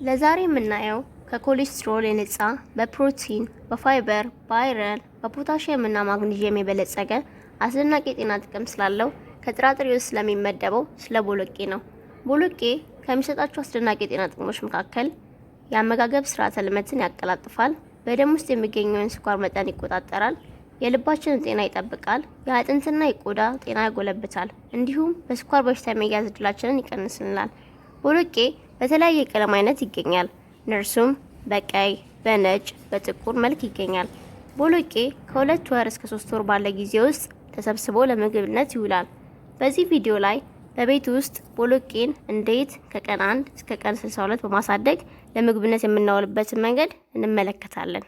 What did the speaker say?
ለዛሬ የምናየው ከኮሌስትሮል የነጻ በፕሮቲን፣ በፋይበር፣ በአይረን፣ በፖታሺየም እና ማግኒዚየም የበለጸገ አስደናቂ የጤና ጥቅም ስላለው ከጥራጥሬ ውስጥ ስለሚመደበው ስለ ቦሎቄ ነው። ቦሎቄ ከሚሰጣቸው አስደናቂ የጤና ጥቅሞች መካከል የአመጋገብ ስርዓተ ልመትን ያቀላጥፋል፣ በደም ውስጥ የሚገኘውን ስኳር መጠን ይቆጣጠራል፣ የልባችንን ጤና ይጠብቃል፣ የአጥንትና የቆዳ ጤና ያጎለብታል፣ እንዲሁም በስኳር በሽታ የመያዝ እድላችንን ይቀንስልናል። ቦሎቄ በተለያየ ቀለም አይነት ይገኛል። እነርሱም በቀይ፣ በነጭ፣ በጥቁር መልክ ይገኛል። ቦሎቄ ከ2 ወር እስከ 3 ወር ባለ ጊዜ ውስጥ ተሰብስቦ ለምግብነት ይውላል። በዚህ ቪዲዮ ላይ በቤት ውስጥ ቦሎቄን እንዴት ከቀን 1 እስከ ቀን 62 በማሳደግ ለምግብነት የምናውልበትን መንገድ እንመለከታለን።